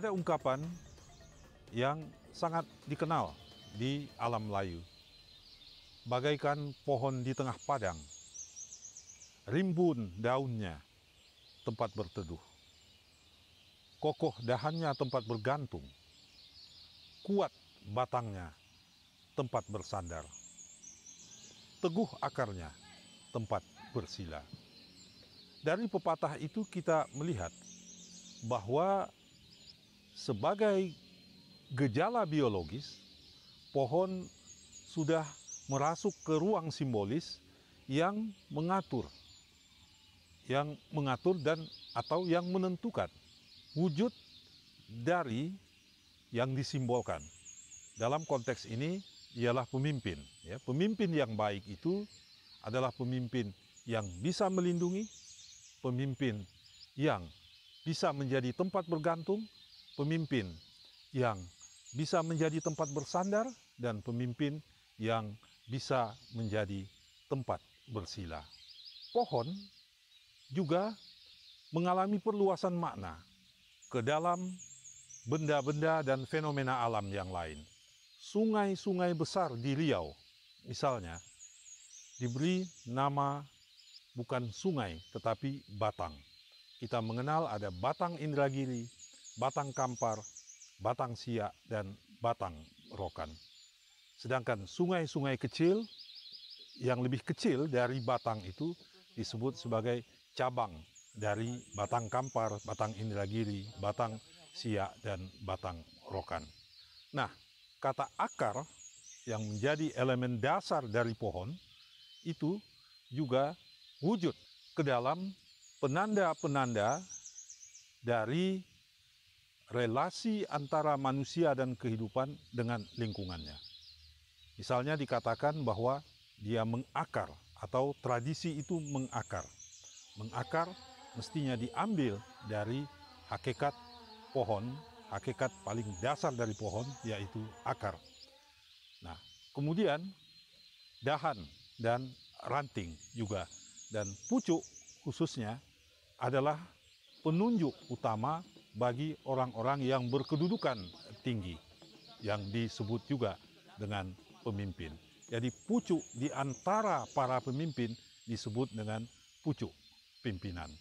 Ada ungkapan yang sangat dikenal di alam Melayu. Bagaikan pohon di tengah padang, rimbun daunnya tempat berteduh, kokoh dahannya tempat bergantung, kuat batangnya tempat bersandar, teguh akarnya tempat bersila. Dari pepatah itu kita melihat bahwa sebagai gejala biologis, pohon sudah merasuk ke ruang simbolis yang mengatur dan atau yang menentukan wujud dari yang disimbolkan. Dalam konteks ini ialah pemimpin. Ya, pemimpin yang baik itu adalah pemimpin yang bisa melindungi, pemimpin yang bisa menjadi tempat bergantung, pemimpin yang bisa menjadi tempat bersandar, dan pemimpin yang bisa menjadi tempat bersila. Pohon juga mengalami perluasan makna ke dalam benda-benda dan fenomena alam yang lain. Sungai-sungai besar di Riau, misalnya, diberi nama bukan sungai tetapi batang. Kita mengenal ada Batang Indragiri, Batang Kampar, Batang Siak, dan Batang Rokan. Sedangkan sungai-sungai kecil yang lebih kecil dari batang itu disebut sebagai cabang dari Batang Kampar, Batang Indragiri, Batang Siak, dan Batang Rokan. Nah, kata akar yang menjadi elemen dasar dari pohon itu juga wujud ke dalam penanda-penanda dari relasi antara manusia dan kehidupan dengan lingkungannya. Misalnya dikatakan bahwa dia mengakar atau tradisi itu mengakar. Mengakar mestinya diambil dari hakikat pohon, hakikat paling dasar dari pohon yaitu akar. Nah, kemudian dahan dan ranting juga, dan pucuk khususnya adalah penunjuk utama bagi orang-orang yang berkedudukan tinggi, yang disebut juga dengan pemimpin. Jadi pucuk di antara para pemimpin disebut dengan pucuk pimpinan.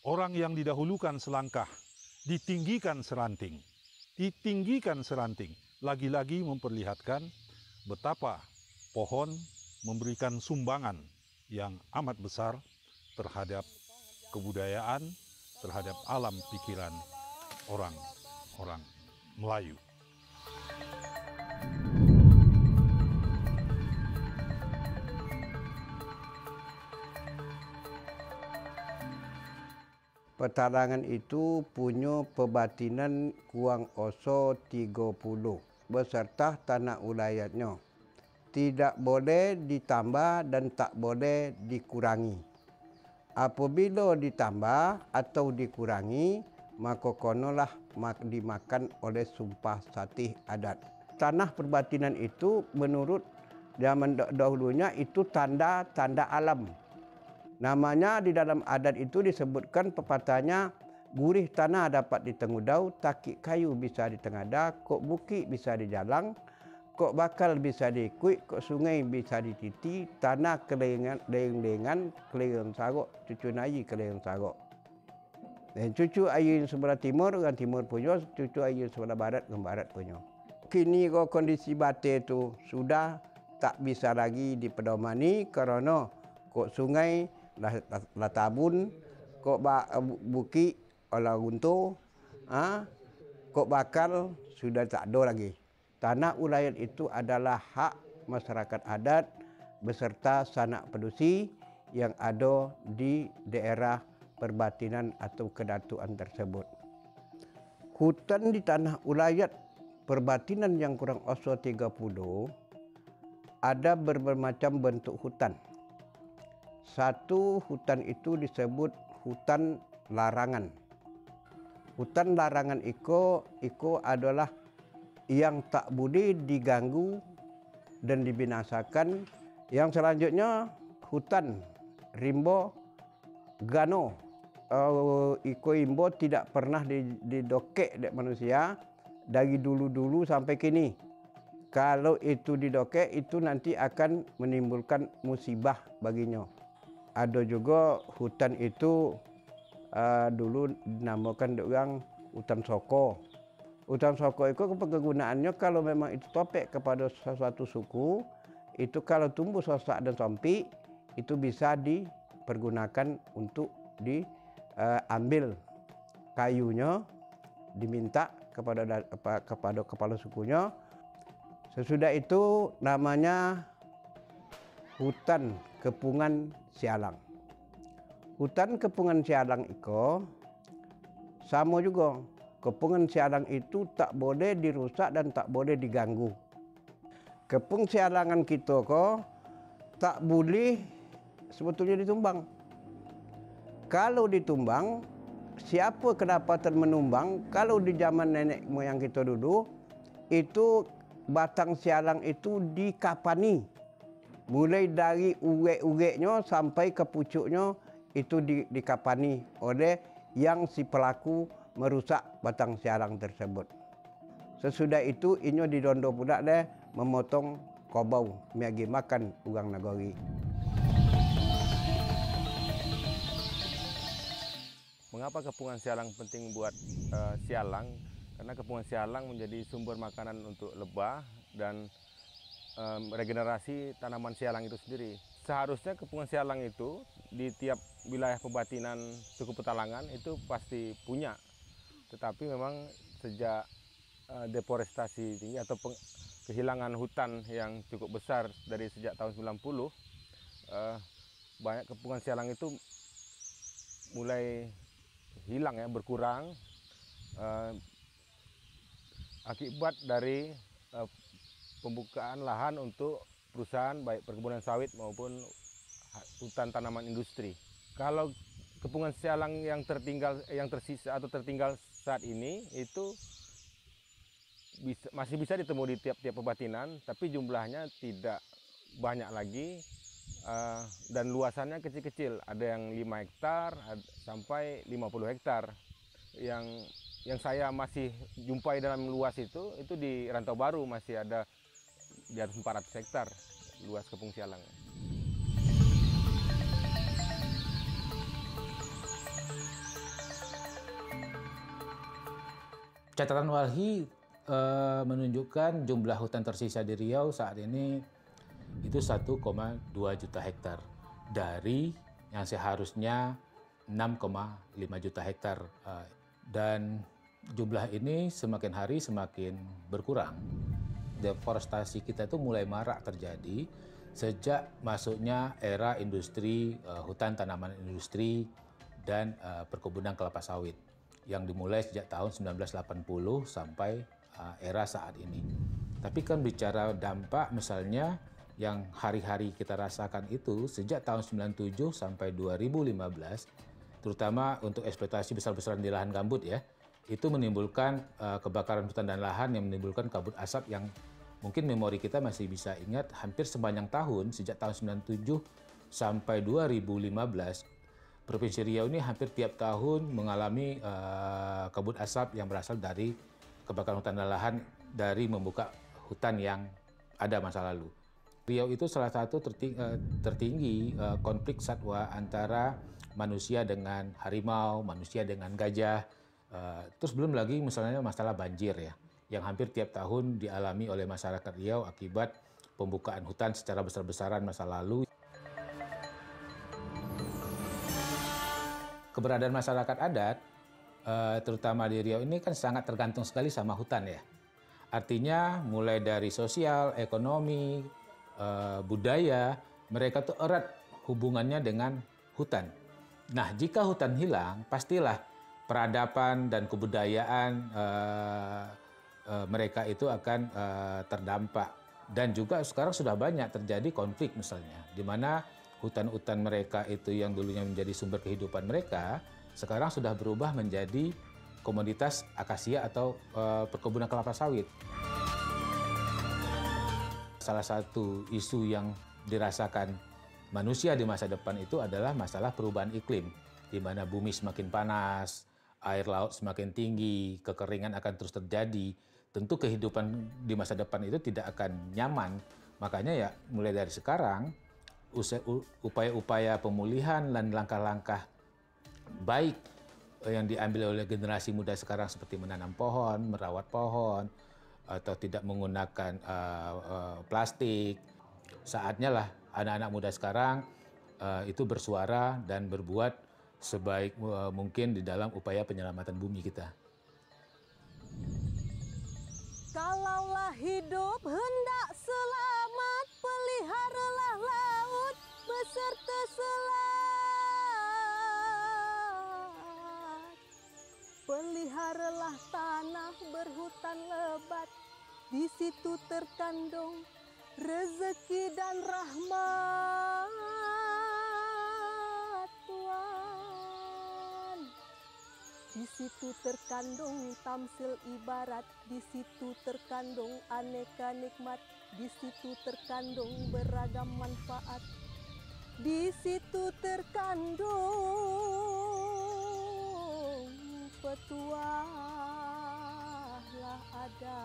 Orang yang didahulukan selangkah, ditinggikan seranting. Ditinggikan seranting, lagi-lagi memperlihatkan betapa pohon memberikan sumbangan yang amat besar terhadap kebudayaan, terhadap alam pikiran orang-orang Melayu. Petarangan itu punya pebatinan Kuang Oso 30 beserta tanah ulayatnya. Tidak boleh ditambah dan tak boleh dikurangi. Apabila ditambah atau dikurangi, maka konolah dimakan oleh sumpah satih adat. Tanah perbatinan itu menurut zaman dahulunya itu tanda-tanda alam. Namanya di dalam adat itu disebutkan pepatahnya, gurih tanah dapat ditengudau, takik kayu bisa ditengada, kok bukit bisa dijalang, kok bakal bisa diikuit, kok sungai bisa dititi, tanah kelengan kelengan sarok, cucu nayi kelengan sarok. Dan cucu ayu sebelah timur dengan timur punya, cucu ayu sebelah barat dengan barat punya. Kini kondisi bate itu sudah tak bisa lagi dipedomani karena kok sungai lah tabun, kok bukit olah runtuh, kok bakal sudah tak ada lagi. Tanah ulayat itu adalah hak masyarakat adat beserta sanak pedusi yang ada di daerah perbatinan atau kedatuan tersebut. Hutan di tanah ulayat perbatinan yang Kuang Oso 30 ada bermacam bentuk hutan. Satu hutan itu disebut hutan larangan. Hutan larangan itu adalah yang tak boleh diganggu dan dibinasakan. Yang selanjutnya hutan rimba gano. Iko Imbo tidak pernah didokek dek manusia dari dulu-dulu sampai kini. Kalau itu didokek itu nanti akan menimbulkan musibah baginya. Ada juga hutan itu dulu dinamakan orang hutan soko. Hutan soko itu kegunaannya kalau memang itu topek kepada sesuatu suku, itu kalau tumbuh sosak dan sompi itu bisa dipergunakan untuk diambil kayunya, diminta kepada kepala sukunya. Sesudah itu namanya hutan kepungan sialang. Hutan kepungan sialang itu sama juga. Kepungan sialang itu tak boleh dirusak dan tak boleh diganggu. Kepung sialangan kita kok tak boleh sebetulnya ditumbang. Kalau ditumbang, siapa kedapatan menumbang? Kalau di zaman nenek moyang kita dulu, itu batang sialang itu dikapani. Mulai dari urek-ureknya sampai ke pucuknya itu dikapani oleh yang si pelaku merusak batang sialang tersebut. Sesudah itu inyo didondo pula deh memotong kobau miagi makan urang Nagori. Mengapa kepungan sialang penting buat sialang? Karena kepungan sialang menjadi sumber makanan untuk lebah dan regenerasi tanaman sialang itu sendiri. Seharusnya kepungan sialang itu di tiap wilayah pebatinan suku Petalangan itu pasti punya. Tetapi memang sejak deforestasi tinggi atau kehilangan hutan yang cukup besar dari sejak tahun 90, banyak kepungan sialang itu mulai hilang ya, berkurang akibat dari pembukaan lahan untuk perusahaan baik perkebunan sawit maupun hutan tanaman industri. Kalau kepungan sialang yang tersisa atau tertinggal saat ini itu masih bisa ditemui di tiap-tiap pebatinan, tapi jumlahnya tidak banyak lagi dan luasannya kecil-kecil. Ada yang 5 hektar sampai 50 hektar. Yang saya masih jumpai dalam luas itu di Rantau Baru masih ada di atas 400 hektar luas kepung sialang. Catatan Walhi menunjukkan jumlah hutan tersisa di Riau saat ini itu 1,2 juta hektar dari yang seharusnya 6,5 juta hektar. Dan jumlah ini semakin hari semakin berkurang. Deforestasi kita itu mulai marak terjadi sejak masuknya era industri, hutan tanaman industri dan perkebunan kelapa sawit yang dimulai sejak tahun 1980 sampai era saat ini. Tapi kan bicara dampak misalnya yang hari-hari kita rasakan itu sejak tahun 97 sampai 2015, terutama untuk eksploitasi besar-besaran di lahan gambut ya, itu menimbulkan kebakaran hutan dan lahan yang menimbulkan kabut asap yang mungkin memori kita masih bisa ingat hampir sepanjang tahun sejak tahun 97 sampai 2015. Provinsi Riau ini hampir tiap tahun mengalami kabut asap yang berasal dari kebakaran hutan dan lahan dari membuka hutan yang ada masa lalu. Riau itu salah satu tertinggi konflik satwa antara manusia dengan harimau, manusia dengan gajah. Terus belum lagi misalnya masalah banjir ya, yang hampir tiap tahun dialami oleh masyarakat Riau akibat pembukaan hutan secara besar-besaran masa lalu. Keberadaan masyarakat adat, terutama di Riau ini kan sangat tergantung sekali sama hutan ya. Artinya mulai dari sosial, ekonomi, budaya, mereka tuh erat hubungannya dengan hutan. Nah, jika hutan hilang, pastilah peradaban dan kebudayaan mereka itu akan terdampak. Dan juga sekarang sudah banyak terjadi konflik misalnya, di mana hutan-hutan mereka itu yang dulunya menjadi sumber kehidupan mereka, sekarang sudah berubah menjadi komoditas akasia atau perkebunan kelapa sawit. Salah satu isu yang dirasakan manusia di masa depan itu adalah masalah perubahan iklim. di mana bumi semakin panas, air laut semakin tinggi, kekeringan akan terus terjadi. Tentu kehidupan di masa depan itu tidak akan nyaman. Makanya ya mulai dari sekarang, upaya-upaya pemulihan dan langkah-langkah baik yang diambil oleh generasi muda sekarang seperti menanam pohon, merawat pohon, atau tidak menggunakan plastik. Saatnya lah anak-anak muda sekarang itu bersuara dan berbuat sebaik mungkin di dalam upaya penyelamatan bumi kita. Kalaulah hidup hendak selamat, peliharalah laut beserta selat. Peliharalah tanah berhutan lebat, di situ terkandung rezeki dan rahmat Tuhan. Di situ terkandung tamsil ibarat, di situ terkandung aneka nikmat, di situ terkandung beragam manfaat, di situ terkandung petuah lah ada.